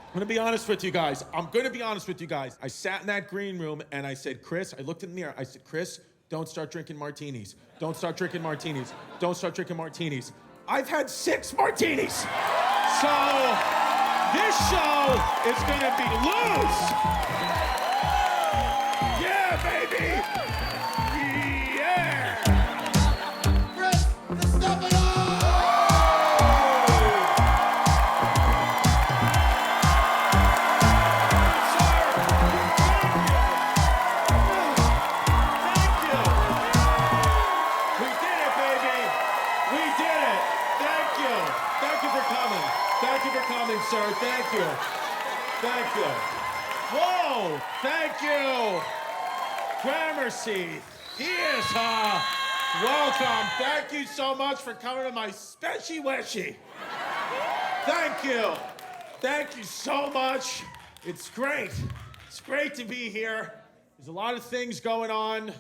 I'm gonna be honest with you guys. I sat in that green room and I said, Chris, I looked in the mirror. I said, Chris, don't start drinking martinis. Don't start drinking martinis. Don't start drinking martinis. I've had 6 martinis. So this show is gonna be loose. Yeah, baby. Yeah. Chris, Distefano! Thank you for coming, sir. Thank you. Thank you. Whoa, thank you. Gramercy. Yes, welcome. Thank you so much for coming to my Speshy Weshy. Thank you. Thank you so much. It's great. It's great to be here. There's a lot of things going on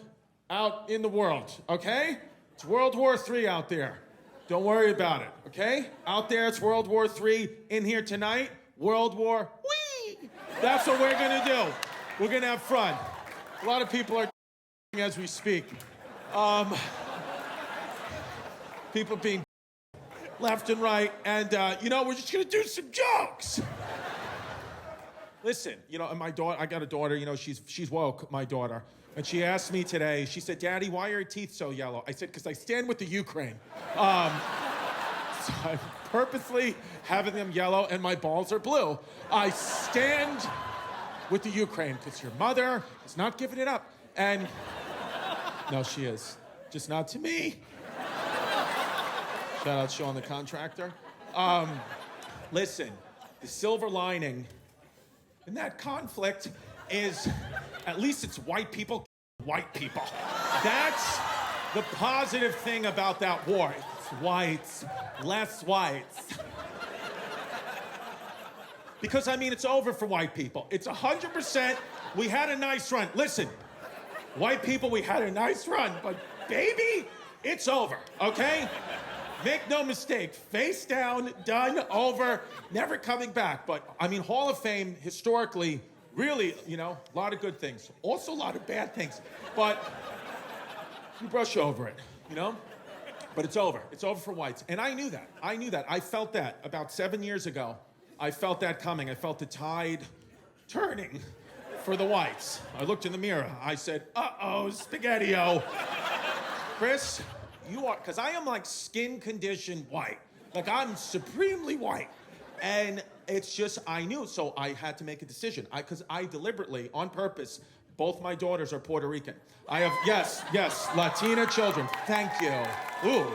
out in the world, okay? It's World War III out there. Don't worry about it, okay? Out there, it's World War III. In here tonight, World War Whee! That's what we're gonna do. We're gonna have fun. A lot of people are as we speak. People being left and right, and we're just gonna do some jokes. Listen, and my daughter, I got a daughter, she's woke, my daughter. And she asked me today, she said, Daddy, why are your teeth so yellow? I said, because I stand with the Ukraine. So I'm purposely having them yellow and my balls are blue. I stand with the Ukraine because your mother is not giving it up. And no, she is. Just not to me. Shout out Sean the contractor. Listen, the silver lining in that conflict is at least it's white people. That's the positive thing about that war. It's whites, less whites. Because, it's over for white people. It's 100%, we had a nice run. Listen, white people, we had a nice run, but baby, it's over, okay? Make no mistake, face down, done, over, never coming back. But, Hall of Fame, historically, really, a lot of good things. Also a lot of bad things. But you brush over it, But it's over. It's over for whites. And I knew that. I felt that about 7 years ago. I felt that coming. I felt the tide turning for the whites. I looked in the mirror. I said, uh-oh, spaghetti-o. Chris, you are, because I am like skin conditioned white. Like I'm supremely white. And it's just, I knew, so I had to make a decision. Because I deliberately, on purpose, both my daughters are Puerto Rican. I have, yes, Latina children. Thank you. Ooh.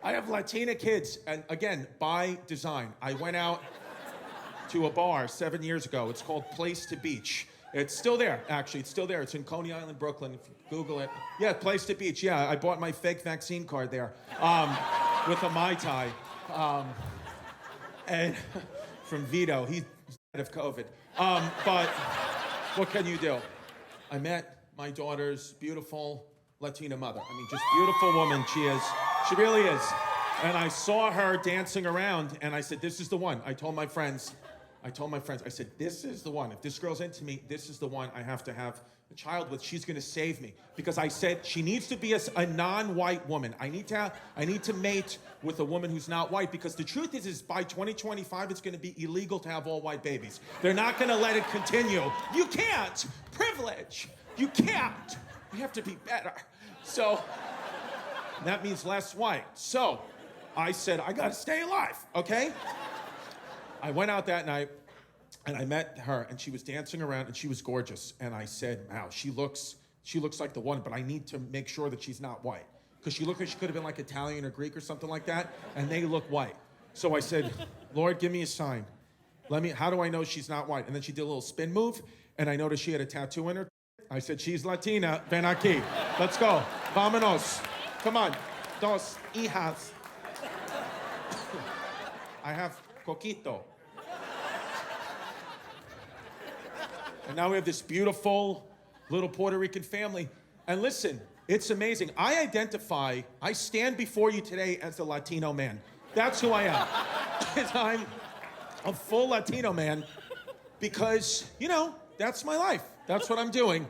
I have Latina kids, and again, by design. I went out to a bar 7 years ago. It's called Place to Beach. It's still there, actually. It's still there. It's in Coney Island, Brooklyn. If you Google it. Yeah, Place to Beach. Yeah, I bought my fake vaccine card there with a Mai Tai. And from Vito, he's dead of COVID. But what can you do? I met my daughter's beautiful Latina mother. Just beautiful woman she is. She really is. And I saw her dancing around, and I said, this is the one. I told my friends, I said, this is the one. If this girl's into me, this is the one I have to have a child with. She's gonna save me. Because I said she needs to be a non-white woman. I need to mate with a woman who's not white, because the truth is by 2025, it's gonna be illegal to have all white babies. They're not gonna let it continue. You can't. Privilege. You can't. You have to be better. So that means less white. So I said, I gotta stay alive, okay? I went out that night and I met her and she was dancing around and she was gorgeous. And I said, wow, she looks like the one, but I need to make sure that she's not white. Because she looked like she could have been like Italian or Greek or something like that, and they look white. So I said, Lord, give me a sign. How do I know she's not white? And then she did a little spin move, and I noticed she had a tattoo in her. I said, she's Latina, ven aquí. Let's go. Vámonos. Come on. Dos hijas. I have coquito. And now we have this beautiful little Puerto Rican family. And listen, it's amazing. I stand before you today as a Latino man. That's who I am. a full Latino man because, that's my life. That's what I'm doing.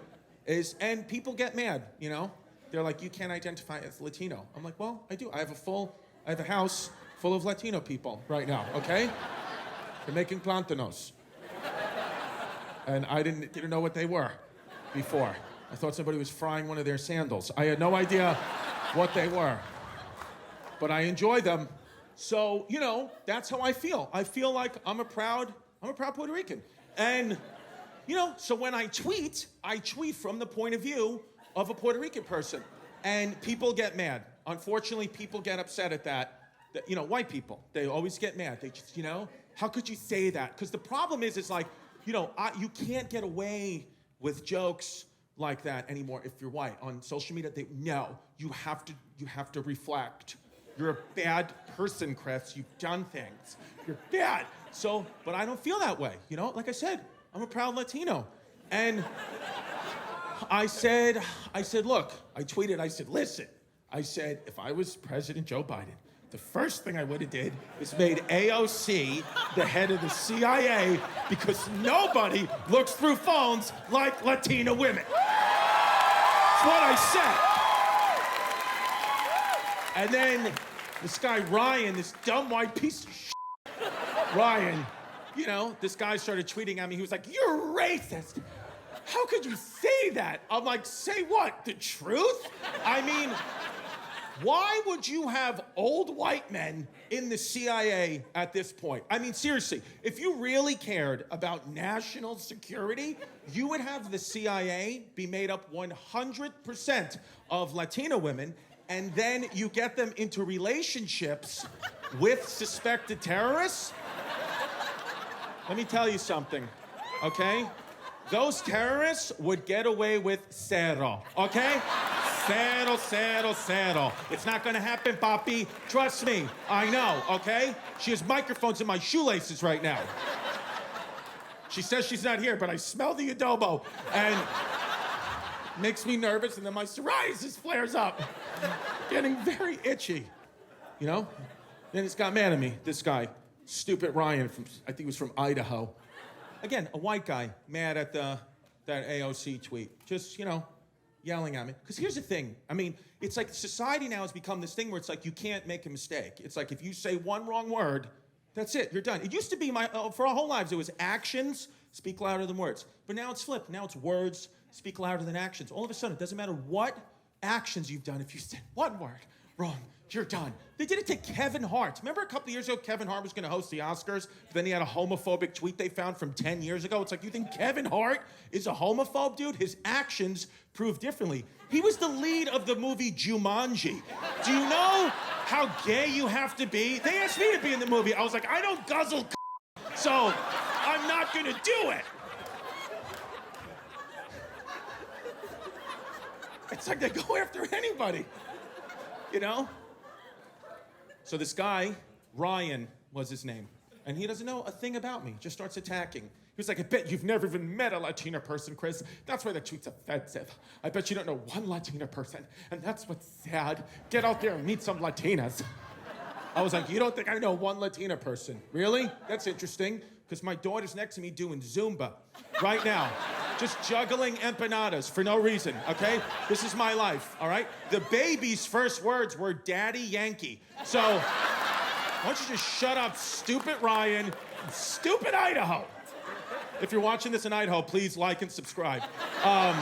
And people get mad, They're like, you can't identify as Latino. I'm like, well, I do. I have a house full of Latino people right now, okay? They're making plantanos. And I didn't know what they were before. I thought somebody was frying one of their sandals. I had no idea what they were. But I enjoy them. So, that's how I feel. I feel like I'm a proud Puerto Rican. And, so when I tweet from the point of view of a Puerto Rican person. And people get mad. Unfortunately, people get upset at that. White people, they always get mad. They just, how could you say that? Because the problem is like, you can't get away with jokes like that anymore if you're white. On social media, you have to reflect. You're a bad person, Chris. You've done things. You're bad. So, but I don't feel that way. Like I said, I'm a proud Latino. And I said, look, I tweeted, I said, listen. I said, if I was President Joe Biden, the first thing I would have did is made AOC the head of the CIA because nobody looks through phones like Latina women. That's what I said. And then this guy Ryan, this dumb white piece of shit, Ryan, this guy started tweeting at me. He was like, you're racist. How could you say that? I'm like, say what? The truth? I mean, why would you have old white men in the CIA at this point? I mean, seriously, if you really cared about national security, you would have the CIA be made up 100% of Latino women, and then you get them into relationships with suspected terrorists. Let me tell you something, okay? Those terrorists would get away with cero, okay? Cero. It's not gonna happen, papi. Trust me, I know, okay? She has microphones in my shoelaces right now. She says she's not here, but I smell the adobo, and makes me nervous, and then my psoriasis flares up. Getting very itchy, Then he's got mad at me, this guy. Stupid Ryan, I think he was from Idaho. Again, a white guy, mad at that AOC tweet. Just, yelling at me. Because here's the thing. I mean, it's like society now has become this thing where it's like you can't make a mistake. It's like if you say one wrong word, that's it. You're done. It used to be for our whole lives, it was actions speak louder than words. But now it's flipped. Now it's words speak louder than actions. All of a sudden, it doesn't matter what actions you've done. If you said one word wrong, you're done. They did it to Kevin Hart. Remember a couple of years ago, Kevin Hart was going to host the Oscars, but then he had a homophobic tweet they found from 10 years ago. It's like, you think Kevin Hart is a homophobe, dude? His actions prove differently. He was the lead of the movie Jumanji. Do you know how gay you have to be? They asked me to be in the movie. I was like, I don't guzzle so I'm not going to do it. It's like they go after anybody, So this guy, Ryan was his name, and he doesn't know a thing about me, just starts attacking. He was like, I bet you've never even met a Latina person, Chris. That's why the tweet's offensive. I bet you don't know one Latina person, and that's what's sad. Get out there and meet some Latinas. I was like, you don't think I know one Latina person? Really? That's interesting, because my daughter's next to me doing Zumba right now. Just juggling empanadas for no reason, okay? This is my life, all right? The baby's first words were Daddy Yankee. So, why don't you just shut up, stupid Ryan, stupid Idaho. If you're watching this in Idaho, please like and subscribe. I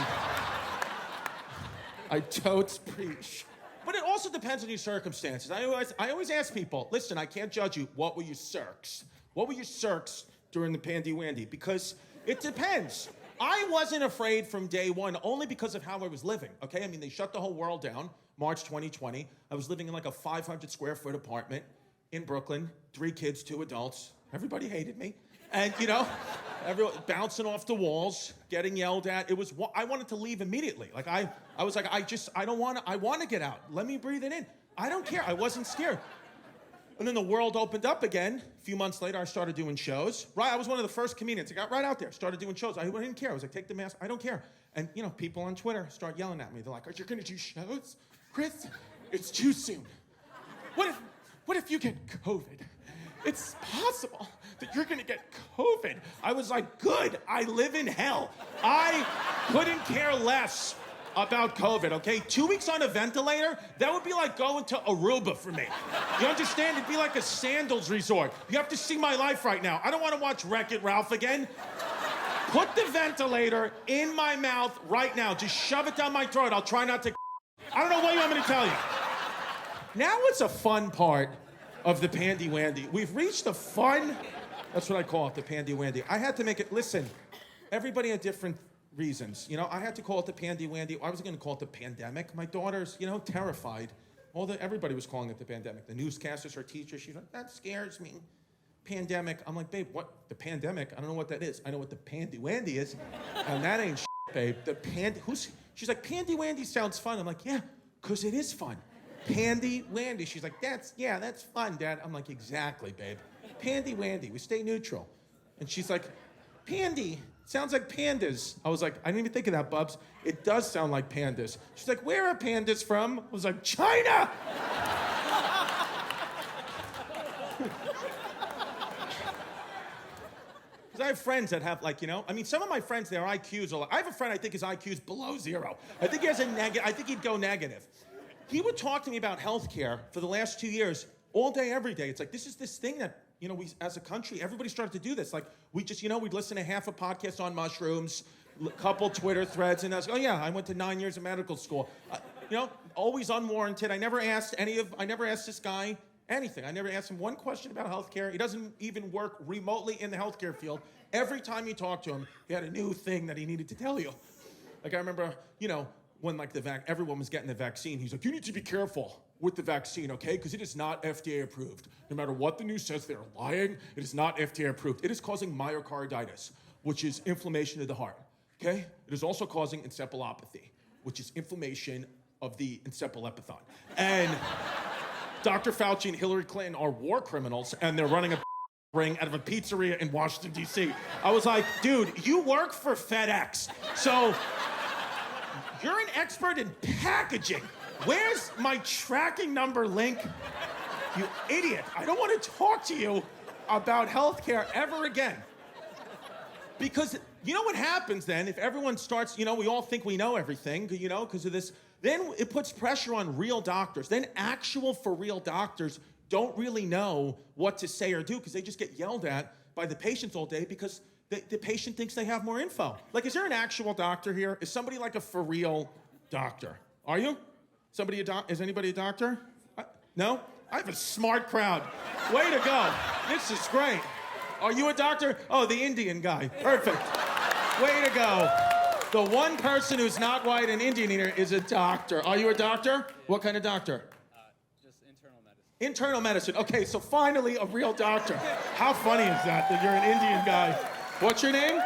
totes preach. But it also depends on your circumstances. I always ask people, listen, I can't judge you. What were your circs? What were your circs during the pandy-wandy? Because it depends. I wasn't afraid from day one only because of how I was living, okay? I mean, they shut the whole world down, March 2020. I was living in like a 500 square foot apartment in Brooklyn, 3 kids, 2 adults. Everybody hated me. And, everyone bouncing off the walls, getting yelled at. I wanted to leave immediately. Like, I was like, I want to get out. Let me breathe it in. I don't care. I wasn't scared. And then the world opened up again. A few months later, I started doing shows. Right, I was one of the first comedians. I got right out there, started doing shows. I didn't care. I was like, take the mask. I don't care. And, people on Twitter start yelling at me. They're like, are you going to do shows? Chris, it's too soon. What if you get COVID it's possible that you're gonna get COVID. I was like, good, I live in hell. I couldn't care less about COVID, okay? 2 weeks on a ventilator, that would be like going to Aruba for me. You understand? It'd be like a sandals resort. You have to see my life right now. I don't wanna watch Wreck-It Ralph again. Put the ventilator in my mouth right now. Just shove it down my throat. I'll try not to. I don't know what you want me to tell you. Now it's a fun part of the Pandy Wandy. We've reached the fun, that's what I call it, the Pandy Wandy. I had to make it, listen, everybody had different reasons. You know, I had to call it the Pandy Wandy. I was gonna call it the pandemic. My daughter's, you know, terrified. Everybody was calling it the pandemic. The newscasters, her teacher, she's like, that scares me. Pandemic. I'm like, babe, what? The pandemic? I don't know what that is. I know what the Pandy Wandy is. And that ain't shit, babe. The Pandy, she's like, Pandy Wandy sounds fun. I'm like, yeah, because it is fun. Pandy Wandy. She's like, that's fun, Dad. I'm like, exactly, babe. Pandy Wandy. We stay neutral. And she's like, Pandy. Sounds like pandas. I was like, I didn't even think of that, Bubs. It does sound like pandas. She's like, where are pandas from? I was like, China! Because I have friends that have, like, you know, I mean, some of my friends, their IQs are like, I have a friend I think his IQ is below 0. I think he has I think he'd go negative. He would talk to me about healthcare for the last 2 years, all day, every day. It's like, this is this thing that, you know, we, as a country, everybody started to do this. Like, we just, you know, we'd listen to half a podcast on mushrooms, a couple Twitter threads, and I was, oh yeah, I went to 9 years of medical school. You know, always unwarranted. I never asked this guy anything. I never asked him one question about healthcare. He doesn't even work remotely in the healthcare field. Every time you talk to him, he had a new thing that he needed to tell you. Like, I remember, you know, when like everyone was getting the vaccine, he's like, you need to be careful with the vaccine, okay? Because it is not FDA approved. No matter what the news says, they're lying. It is not FDA approved. It is causing myocarditis, which is inflammation of the heart, okay? It is also causing encephalopathy, which is inflammation of the encephalopathy. And Dr. Fauci and Hillary Clinton are war criminals, and they're running a ring out of a pizzeria in Washington, D.C. I was like, dude, you work for FedEx. So you're an expert in packaging. Where's my tracking number link? You idiot. I don't want to talk to you about healthcare ever again. Because you know what happens then if everyone starts, you know, we all think we know everything, you know, because of this. Then it puts pressure on real doctors. Then actual for real doctors don't really know what to say or do because they just get yelled at by the patients all day because the patient thinks they have more info. Like, is there an actual doctor here? Is somebody like a for real doctor? Are you? Is anybody a doctor? No? I have a smart crowd. Way to go. This is great. Are you a doctor? Oh, the Indian guy. Perfect. Way to go. The one person who's not white and Indian here is a doctor. Are you a doctor? What kind of doctor? Just internal medicine. Internal medicine. Okay, so finally a real doctor. How funny is that you're an Indian guy? What's your name?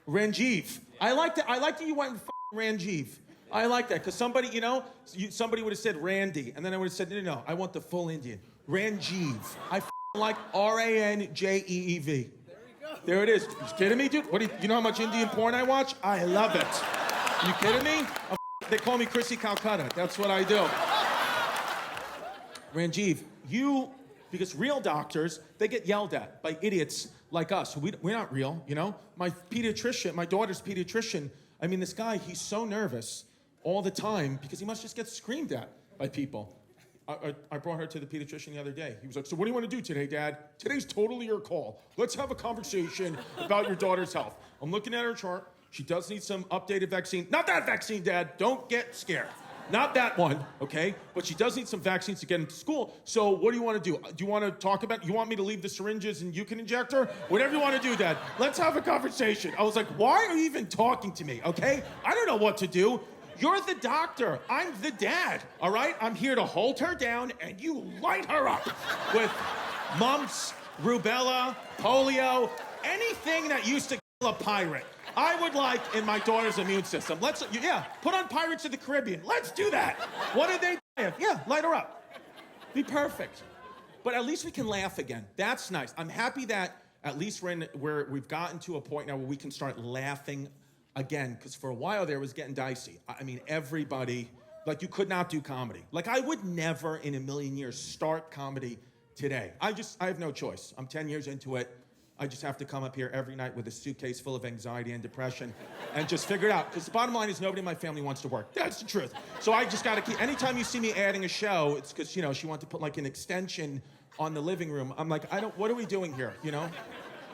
Ranjiv. Yeah. I like that you went with Ranjiv. I like that, because somebody, you know, somebody would have said Randy, and then I would have said, no, I want the full Indian. Ranjiv. I like Ranjeev. There you go. There it is. You kidding me, dude? You know how much Indian porn I watch? I love it. You kidding me? They call me Chrissy Calcutta. That's what I do. Ranjiv, because real doctors, they get yelled at by idiots like us. We're not real, you know? My daughter's pediatrician, I mean, this guy, he's so nervous all the time because he must just get screamed at by people. I brought her to the pediatrician the other day. He was like, so what do you want to do today, Dad? Today's totally your call. Let's have a conversation about your daughter's health. I'm looking at her chart. She does need some updated vaccine. Not that vaccine, Dad. Don't get scared. Not that one, okay? But she does need some vaccines to get into school. So what do you want to do? Do you want to talk about, you want me to leave the syringes and you can inject her? Whatever you want to do, Dad. Let's have a conversation. I was like, why are you even talking to me, okay? I don't know what to do. You're the doctor. I'm the dad, all right? I'm here to hold her down and you light her up with mumps, rubella, polio, anything that used to kill a pirate. I would like in my daughter's immune system. Put on Pirates of the Caribbean. Let's do that. What did they die of? Yeah, light her up. Be perfect. But at least we can laugh again. That's nice. I'm happy that at least we've gotten to a point now where we can start laughing again, because for a while there it was getting dicey. I mean, everybody, like, you could not do comedy. Like, I would never in a million years start comedy today. I have no choice. I'm 10 years into it. I just have to come up here every night with a suitcase full of anxiety and depression and just figure it out. Because the bottom line is nobody in my family wants to work. That's the truth. So I just got to keep, anytime you see me adding a show, it's because, you know, she wanted to put like an extension on the living room. I'm like, what are we doing here, you know?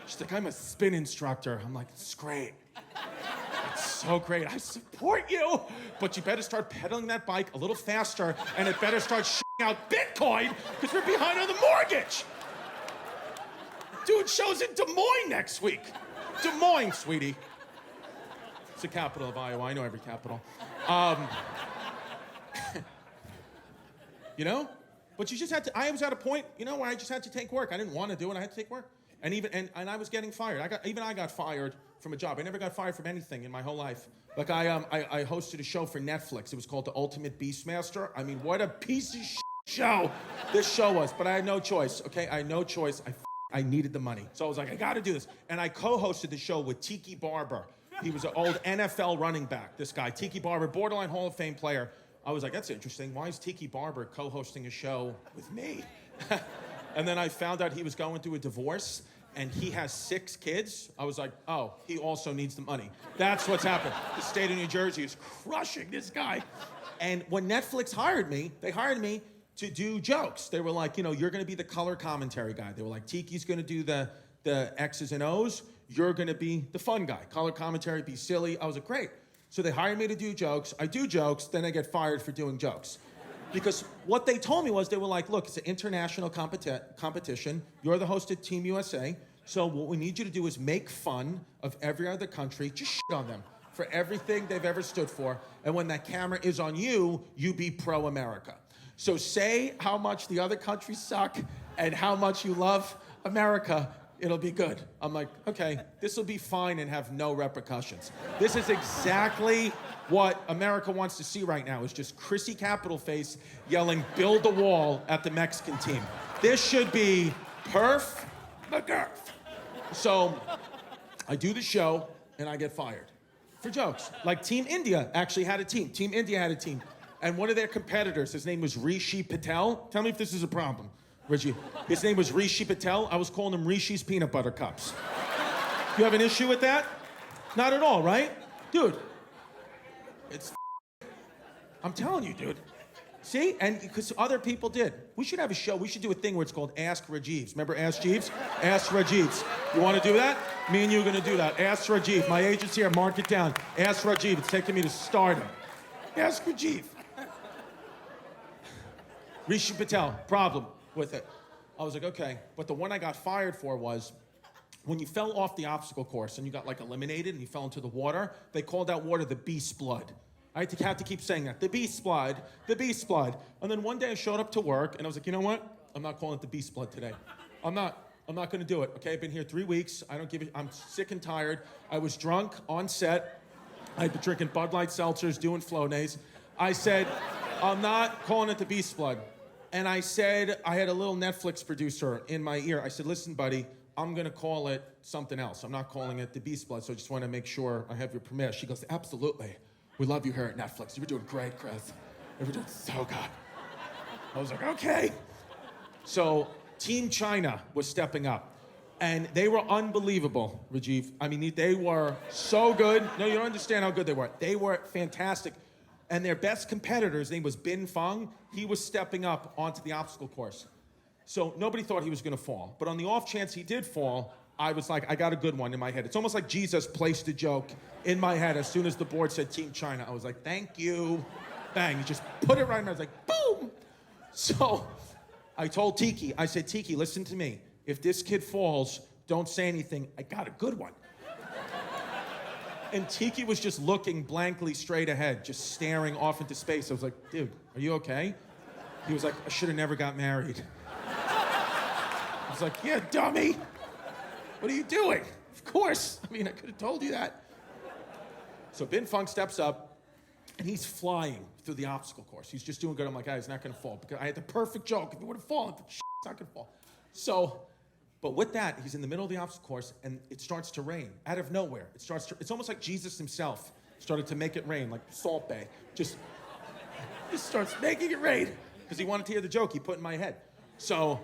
She's like, I'm a spin instructor. I'm like, it's great. It's so great. I support you. But you better start pedaling that bike a little faster and it better start shitting out Bitcoin because we're behind on the mortgage. Dude, show's in Des Moines next week. Des Moines, sweetie. It's the capital of Iowa. I know every capital. You know? But you just had to, I was at a point, you know, where I just had to take work. I didn't want to do it. I had to take work. And I was getting fired. I got fired from a job. I never got fired from anything in my whole life. Like I hosted a show for Netflix. It was called The Ultimate Beastmaster. I mean, what a piece of show this show was. But I had no choice, okay? I had no choice. I needed the money. So I was like, I gotta do this. And I co-hosted the show with Tiki Barber. He was an old NFL running back, this guy. Tiki Barber, borderline Hall of Fame player. I was like, that's interesting. Why is Tiki Barber co-hosting a show with me? And then I found out he was going through a divorce and he has 6 kids. I was like, oh, he also needs the money. That's what's happened. The state of New Jersey is crushing this guy. And when Netflix hired me, they hired me to do jokes. They were like, you know, you're gonna be the color commentary guy. They were like, Tiki's gonna do the X's and O's. You're gonna be the fun guy. Color commentary, be silly. I was like, great. So they hired me to do jokes. I do jokes, then I get fired for doing jokes. Because what they told me was, they were like, look, it's an international competition. You're the host of Team USA. So what we need you to do is make fun of every other country. Just shit on them for everything they've ever stood for. And when that camera is on you, you be pro-America. So say how much the other countries suck and how much you love America. It'll be good. I'm like, okay, this will be fine and have no repercussions. This is exactly what America wants to see right now, is just Chrissy Capital Face yelling, build the wall at the Mexican team. This should be perf McGurf. So I do the show and I get fired for jokes. Like Team India actually had a team. Team India had a team. And one of their competitors, his name was Rishi Patel. Tell me if this is a problem. Reggie, his name was Rishi Patel. I was calling him Rishi's Peanut Butter Cups. You have an issue with that? Not at all, right? Dude, it's I'm telling you, dude. See? And because other people did. We should have a show. We should do a thing where it's called Ask Rajeeves. Remember Ask Jeeves? Ask Rajeeves. You want to do that? Me and you are going to do that. Ask Rajeev. My agent's here. Mark it down. Ask Rajeev. It's taking me to stardom. Ask Rajeev. Rishi Patel, problem with it. I was like, okay. But the one I got fired for was when you fell off the obstacle course and you got like eliminated and you fell into the water, they called that water the beast's blood. I had to keep saying that, the beast's blood, the beast's blood. And then one day I showed up to work and I was like, you know what? I'm not calling it the beast's blood today. I'm not gonna do it, okay? I've been here 3 weeks. I don't give it, I'm sick and tired. I was drunk on set. I'd been drinking Bud Light seltzers, doing Flonase. I said, I'm not calling it the beast's blood. And I said, I had a little Netflix producer in my ear. I said, listen, buddy, I'm gonna call it something else. I'm not calling it the beast blood, so I just wanna make sure I have your permission. She goes, absolutely. We love you here at Netflix. You're doing great, Chris. You're doing so good. I was like, okay. So Team China was stepping up. And they were unbelievable, Rajiv. I mean, they were so good. No, you don't understand how good they were. They were fantastic. And their best competitor, his name was Bin Feng, he was stepping up onto the obstacle course. So nobody thought he was gonna fall. But on the off chance he did fall, I was like, I got a good one in my head. It's almost like Jesus placed a joke in my head as soon as the board said Team China. I was like, thank you. Bang, he just put it right in there. I was like, boom. So I told Tiki, I said, Tiki, listen to me. If this kid falls, don't say anything. I got a good one. And Tiki was just looking blankly straight ahead, just staring off into space. I was like, dude, are you okay? He was like, I should have never got married. I was like, yeah, dummy. What are you doing? Of course. I mean, I could have told you that. So Bin Feng steps up, and he's flying through the obstacle course. He's just doing good. I'm like, he's not going to fall. Because I had the perfect joke. If he would have fallen, it's not going to fall. So, but with that, he's in the middle of the obstacle course, and it starts to rain out of nowhere. It's almost like Jesus himself started to make it rain, like Salt Bay. Just starts making it rain because he wanted to hear the joke he put in my head. So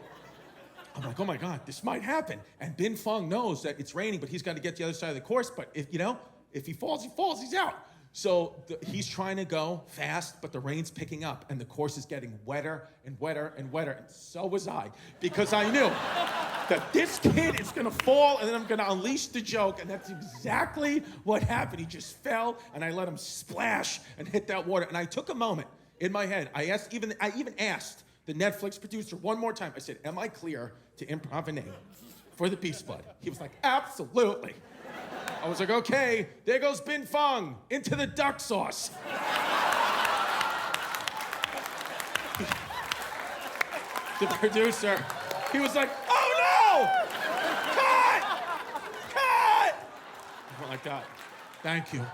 I'm like, oh my God, this might happen. And Bin Fong knows that it's raining, but he's got to get to the other side of the course. But if he falls, he's out. So he's trying to go fast, but the rain's picking up, and the course is getting wetter and wetter and wetter. And so was I, because I knew that this kid is gonna fall, and then I'm gonna unleash the joke, and that's exactly what happened. He just fell, and I let him splash and hit that water. And I took a moment in my head. I even asked the Netflix producer one more time. I said, am I clear to improv a name for the Beast Blood? He was like, absolutely. I was like, okay, there goes Bin Fong into the duck sauce. The producer, he was like, oh no! Cut! I went like that. Thank you.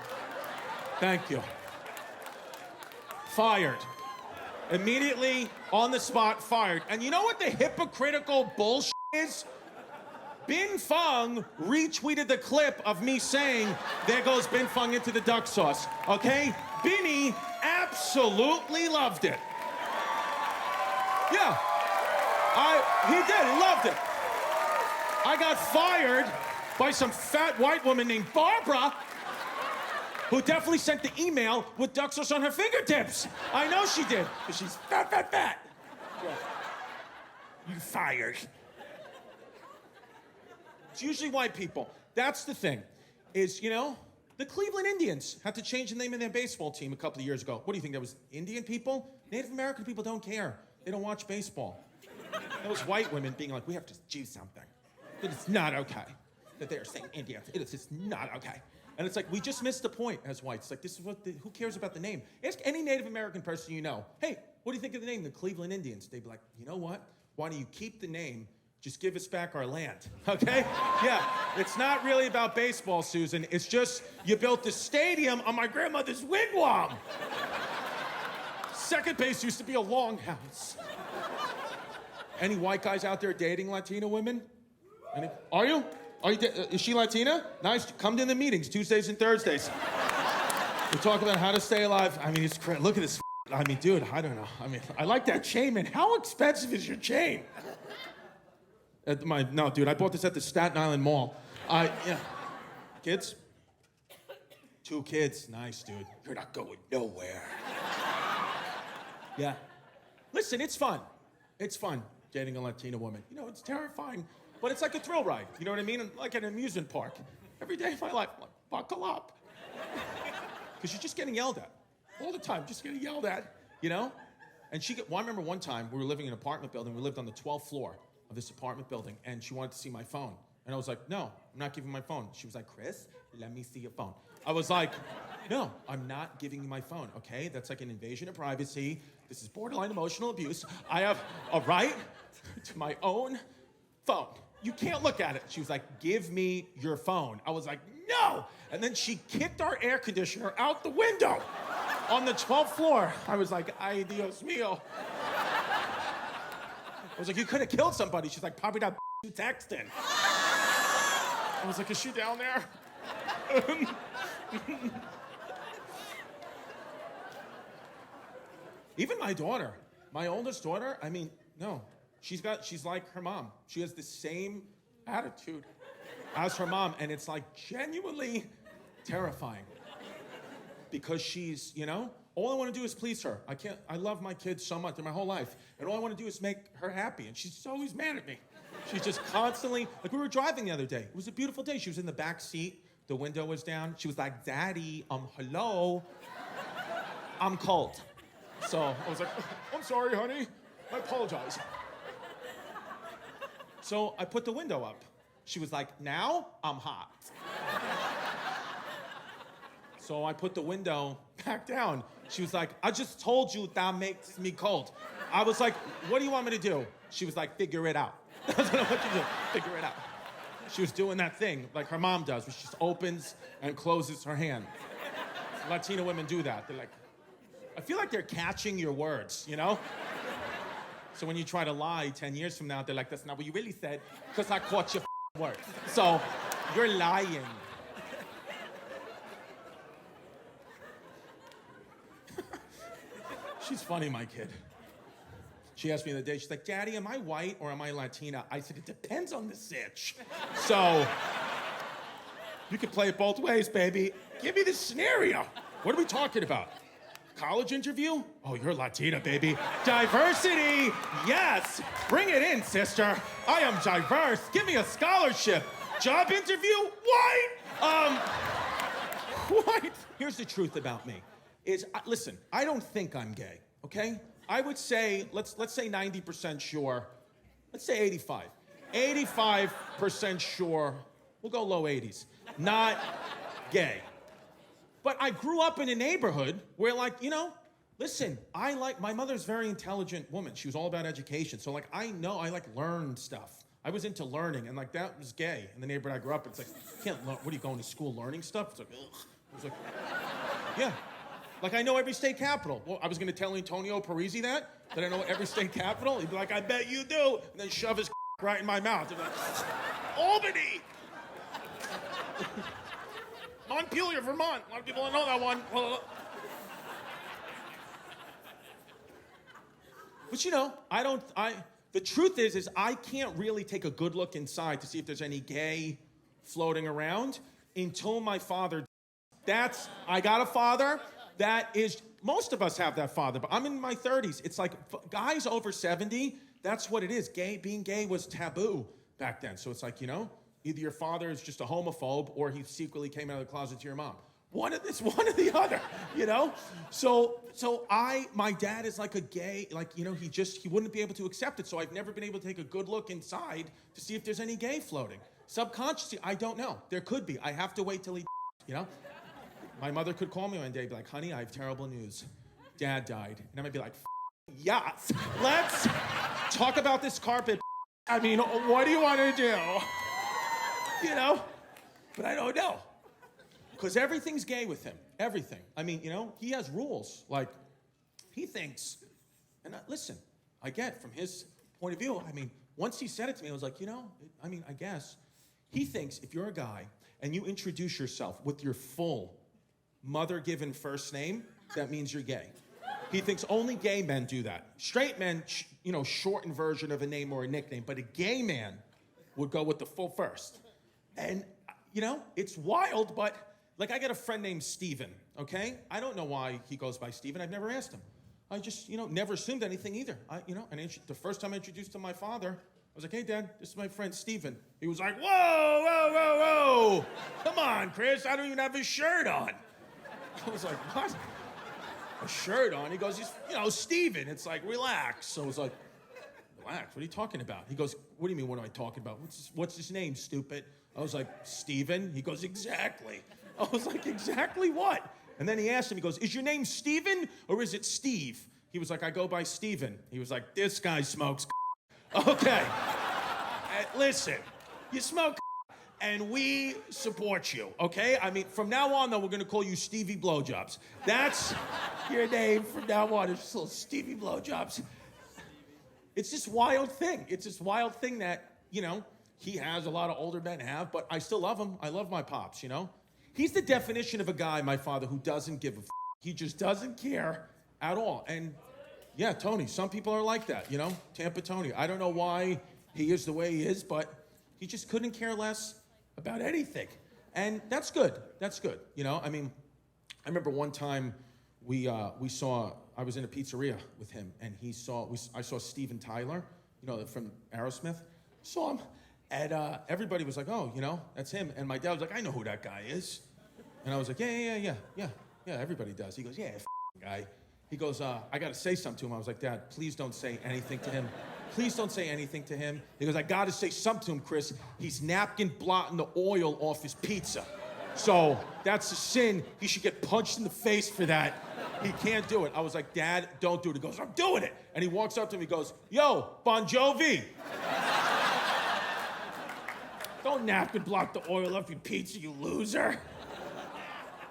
Thank you. Fired. Immediately, on the spot, fired. And you know what the hypocritical bullshit is? Bin Fong retweeted the clip of me saying, there goes Bin Fong into the duck sauce, okay? Binny absolutely loved it. Yeah, he did, he loved it. I got fired by some fat white woman named Barbara, who definitely sent the email with duck sauce on her fingertips. I know she did, because she's fat. Yeah. You fired. It's usually white people. That's the thing, is, the Cleveland Indians had to change the name of their baseball team a couple of years ago. What do you think, that was Indian people? Native American people don't care. They don't watch baseball. Those white women being like, we have to do something. That it's not okay that they're saying Indians. It is just not okay. And it's like, we just missed the point as whites. It's like, this is who cares about the name? Ask any Native American person you know, hey, what do you think of the name, the Cleveland Indians? They'd be like, you know what? Why don't you keep the name? Just give us back our land, okay? Yeah, it's not really about baseball, Susan. It's just you built the stadium on my grandmother's wigwam. Second base used to be a longhouse. Any white guys out there dating Latina women? Are you? Is she Latina? Nice. Come to the meetings Tuesdays and Thursdays. We talk about how to stay alive. I mean, it's crazy. Look at this. I mean, dude, I don't know. I mean, I like that chain, man. How expensive is your chain? No, dude, I bought this at the Staten Island Mall. Yeah. Kids? 2 kids. Nice, dude. You're not going nowhere. Yeah. Listen, it's fun. It's fun dating a Latina woman. It's terrifying, but it's like a thrill ride. You know what I mean? Like an amusement park. Every day of my life, I'm like, buckle up. Because you're just getting yelled at. All the time, just getting yelled at, And I remember one time, we were living in an apartment building. We lived on the 12th floor of this apartment building, and she wanted to see my phone. And I was like, no, I'm not giving my phone. She was like, Chris, let me see your phone. I was like, no, I'm not giving you my phone, okay? That's like an invasion of privacy. This is borderline emotional abuse. I have a right to my own phone. You can't look at it. She was like, give me your phone. I was like, no! And then she kicked our air conditioner out the window on the 12th floor. I was like, ay, Dios mío. I was like, you could have killed somebody. She's like, probably that you texting. I was like, is she down there? Even my daughter, my oldest daughter, I mean, no. She's like her mom. She has the same attitude as her mom, and it's like genuinely terrifying. Because she's, all I want to do is please her. I love my kids so much in my whole life. And all I want to do is make her happy. And she's always mad at me. She's just constantly, like we were driving the other day. It was a beautiful day. She was in the back seat. The window was down. She was like, Daddy, hello. I'm cold. So I was like, I'm sorry, honey. I apologize. So I put the window up. She was like, now I'm hot. So I put the window back down. She was like, I just told you that makes me cold. I was like, what do you want me to do? She was like, figure it out. That's what I want you to do, figure it out. She was doing that thing like her mom does, where she just opens and closes her hand. Latina women do that. They're like, I feel like they're catching your words, So when you try to lie 10 years from now, they're like, that's not what you really said, because I caught your words. So you're lying. She's funny, my kid. She asked me the other day, she's like, Daddy, am I white or am I Latina? I said, it depends on the sitch. So, you could play it both ways, baby. Give me the scenario. What are we talking about? College interview? Oh, you're Latina, baby. Diversity, yes. Bring it in, sister. I am diverse. Give me a scholarship. Job interview? White. White. Here's the truth about me. Listen, I don't think I'm gay, okay? I would say, let's say 90% sure. Let's say 85. 85% sure. We'll go low 80s. Not gay. But I grew up in a neighborhood where, like, listen, my mother's a very intelligent woman. She was all about education. So, like, I learned stuff. I was into learning, and, like, that was gay. In the neighborhood I grew up, it's like, you can't learn. What are you going to school learning stuff? It's like, ugh. I was like, yeah. Like, I know every state capital. Well, I was going to tell Antonio Parisi that I know every state capital. He'd be like, I bet you do. And then shove his right in my mouth. And like, Albany. Montpelier, Vermont. A lot of people don't know that one. But the truth is I can't really take a good look inside to see if there's any gay floating around until my father. I got a father that is, most of us have that father, but I'm in my 30s. It's like guys over 70, that's what it is. Being gay was taboo back then. So it's like, either your father is just a homophobe or he secretly came out of the closet to your mom. One or the other, So my dad is like a gay, like, he wouldn't be able to accept it. So I've never been able to take a good look inside to see if there's any gay floating. Subconsciously, I don't know. There could be. I have to wait till he, My mother could call me one day and be like, honey, I have terrible news. Dad died. And I might be like, yes. Let's talk about this carpet. I mean, what do you want to do? But I don't know. Because everything's gay with him. Everything. I mean, he has rules. Like, he thinks, and listen, I get from his point of view, I mean, once he said it to me, I was like, I guess. He thinks if you're a guy and you introduce yourself with your full mother-given first name, that means you're gay. He thinks only gay men do that. Straight men, shortened version of a name or a nickname, but a gay man would go with the full first. And, it's wild, but, like, I got a friend named Steven, okay? I don't know why he goes by Steven. I've never asked him. I just, never assumed anything either. And the first time I introduced him to my father, I was like, hey, Dad, this is my friend Steven. He was like, whoa. Come on, Chris, I don't even have a shirt on. I was like, what? A shirt on? He goes, Steven. It's like, relax. So I was like, relax? What are you talking about? He goes, what do you mean, what am I talking about? What's his name, stupid? I was like, Steven? He goes, exactly. I was like, exactly what? And then he asked him, he goes, is your name Steven or is it Steve? He was like, I go by Steven. He was like, this guy smokes. Okay. Listen, you smoke and we support you, okay? I mean, from now on, though, we're going to call you Stevie Blowjobs. That's your name from now on. It's just little Stevie Blowjobs. It's this wild thing. It's this wild thing that, he has, a lot of older men have, but I still love him. I love my pops, He's the definition of a guy, my father, who doesn't give a f***. He just doesn't care at all. And, yeah, Tony, some people are like that, Tampa Tony. I don't know why he is the way he is, but he just couldn't care less about anything. And that's good. That's good, I mean, I remember one time I was in a pizzeria with him, and I saw Steven Tyler, from Aerosmith. Saw him, and everybody was like, oh, that's him. And my dad was like, I know who that guy is. And I was like, yeah, everybody does. He goes, yeah, guy. He goes, I got to say something to him. I was like, Dad, please don't say anything to him. Please don't say anything to him. He goes, I got to say something to him, Chris. He's napkin blotting the oil off his pizza. So that's a sin. He should get punched in the face for that. He can't do it. I was like, Dad, don't do it. He goes, I'm doing it. And he walks up to me, he goes, yo, Bon Jovi. Don't napkin block the oil off your pizza, you loser.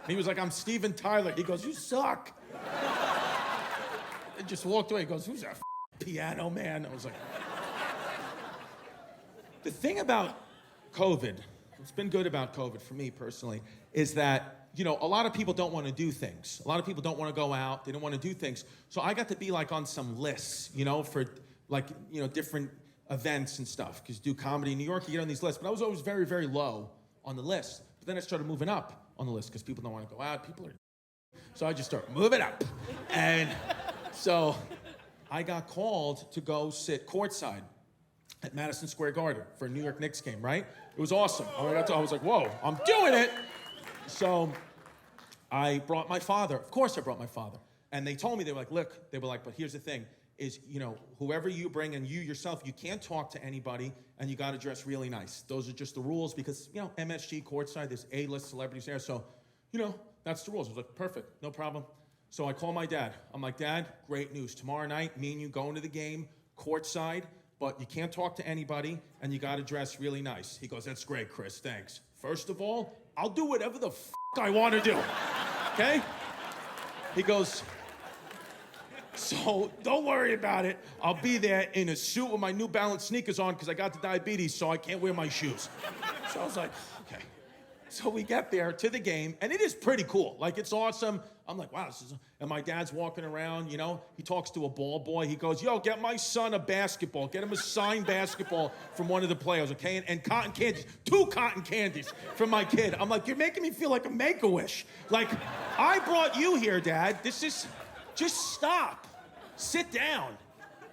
And he was like, I'm Steven Tyler. He goes, you suck. And just walked away. He goes, who's that piano man? I was like, the thing about COVID, what's been good about COVID for me personally, is that, you know, a lot of people don't want to do things. A lot of people don't want to go out. They don't want to do things. So I got to be like on some lists, you know, for like, you know, different events and stuff. Because do comedy in New York, you get on these lists. But I was always very, very low on the list. But then I started moving up on the list because people don't want to go out. People are... So I just started moving up. And so I got called to go sit courtside at Madison Square Garden for a New York Knicks game, right? It was awesome. I was like, whoa, I'm doing it. So I brought my father. Of course I brought my father. And they told me, they were like, look, they were like, but here's the thing, is, you know, whoever you bring and you yourself, you can't talk to anybody and you got to dress really nice. Those are just the rules because, you know, MSG courtside, there's A-list celebrities there. So, you know, that's the rules. I was like, perfect, no problem. So I call my dad. I'm like, Dad, great news. Tomorrow night, me and you going to the game, courtside, but you can't talk to anybody and you got to dress really nice. He goes, that's great, Chris, thanks. First of all, I'll do whatever the I want to do, okay? He goes, so don't worry about it. I'll be there in a suit with my New Balance sneakers on because I got the diabetes, so I can't wear my shoes. So I was like, okay. So we get there to the game, and it is pretty cool. Like, it's awesome. I'm like, wow, this is... And my dad's walking around, you know. He talks to a ball boy. He goes, yo, get my son a basketball. Get him a signed basketball from one of the players, okay? And cotton candies, 2 cotton candies from my kid. I'm like, you're making me feel like a Make-A-Wish. Like, I brought you here, Dad. This is... Just stop. Sit down.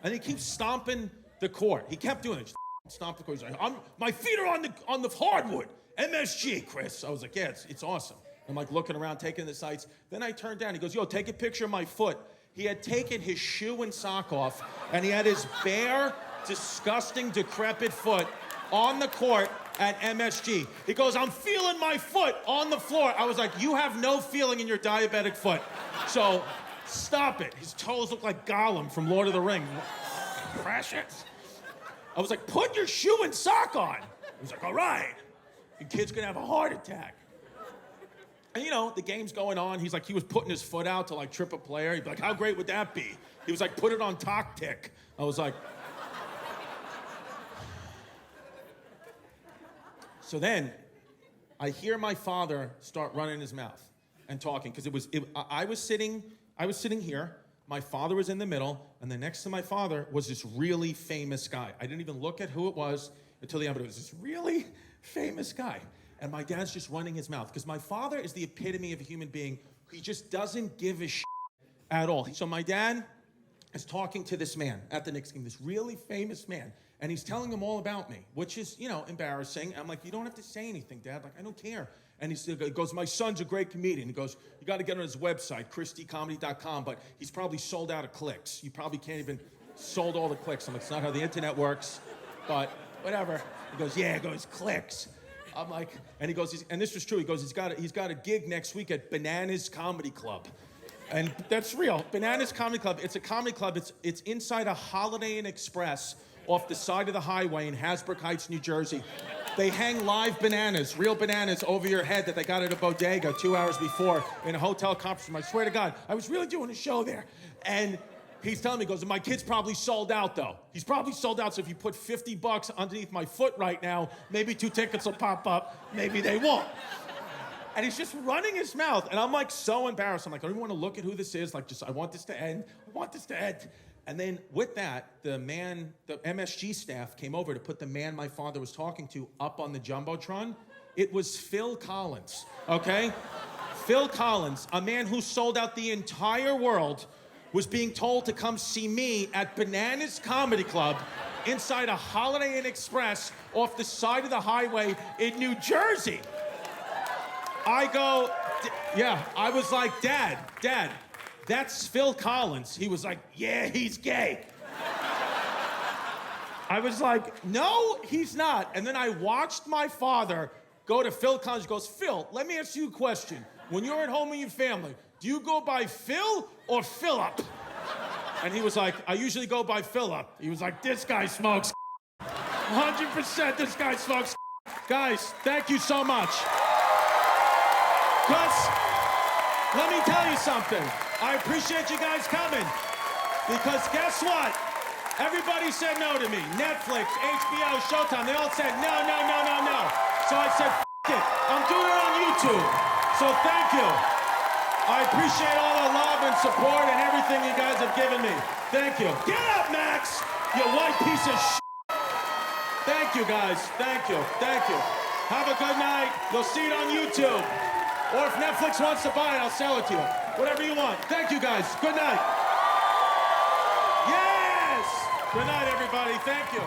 And he keeps stomping the court. He kept doing it. Just stomp the court. He's like, my feet are on the hardwood. MSG, Chris. I was like, yeah, it's awesome. I'm like looking around, taking the sights. Then I turned down. He goes, yo, take a picture of my foot. He had taken his shoe and sock off, and he had his bare, disgusting, decrepit foot on the court at MSG. He goes, I'm feeling my foot on the floor. I was like, you have no feeling in your diabetic foot. So stop it. His toes look like Gollum from Lord of the Rings. Precious. I was like, put your shoe and sock on. He was like, all right. Your kid's gonna have a heart attack. And you know, the game's going on. He's like, he was putting his foot out to like trip a player. He'd be like, how great would that be? He was like, put it on Tactic. I was like... So then, I hear my father start running his mouth and talking, because I was sitting here, my father was in the middle, and then next to my father was this really famous guy. I didn't even look at who it was until the end, but it was this really famous guy. And my dad's just running his mouth, because my father is the epitome of a human being. He just doesn't give a shit at all. So my dad is talking to this man at the Knicks game, this really famous man, and he's telling him all about me, which is, you know, embarrassing. I'm like, you don't have to say anything, Dad. Like, I don't care. And he goes, my son's a great comedian. He goes, you got to get on his website, christycomedy.com, but he's probably sold out of clicks. You probably can't even sold all the clicks. I'm like, it's not how the internet works, but whatever. He goes, yeah, it goes clicks. I'm like, and he goes, and this was true. He goes, he's got a gig next week at Bananas Comedy Club. And that's real. Bananas Comedy Club. It's a comedy club. It's inside a Holiday Inn Express off the side of the highway in Hasbrook Heights, New Jersey. They hang live bananas, real bananas, over your head that they got at a bodega 2 hours before in a hotel conference room. I swear to God, I was really doing a show there. And he's telling me, he goes, my kid's probably sold out, though. He's probably sold out, so if you put $50 underneath my foot right now, maybe 2 tickets will pop up, maybe they won't. And he's just running his mouth, and I'm like so embarrassed. I'm like, I don't even want to look at who this is. Like, just, I want this to end. I want this to end. And then with that, the MSG staff came over to put the man my father was talking to up on the Jumbotron. It was Phil Collins, okay? Phil Collins, a man who sold out the entire world, was being told to come see me at Bananas Comedy Club inside a Holiday Inn Express off the side of the highway in New Jersey. I go, yeah, I was like, Dad, that's Phil Collins. He was like, yeah, he's gay. I was like, no, he's not. And then I watched my father go to Phil Collins. He goes, Phil, let me ask you a question. When you're at home with your family, do you go by Phil or Philip? And he was like, I usually go by Philip. He was like, this guy smokes 100% this guy smokes. Guys, thank you so much. Because, let me tell you something. I appreciate you guys coming. Because guess what? Everybody said no to me. Netflix, HBO, Showtime, they all said no. So I said, F it. I'm doing it on YouTube. So thank you. I appreciate all the love and support and everything you guys have given me. Thank you. Get up, Max, you white piece of shit. Thank you, guys. Thank you. Thank you. Have a good night. You'll see it on YouTube. Or if Netflix wants to buy it, I'll sell it to you. Whatever you want. Thank you, guys. Good night. Yes! Good night, everybody. Thank you.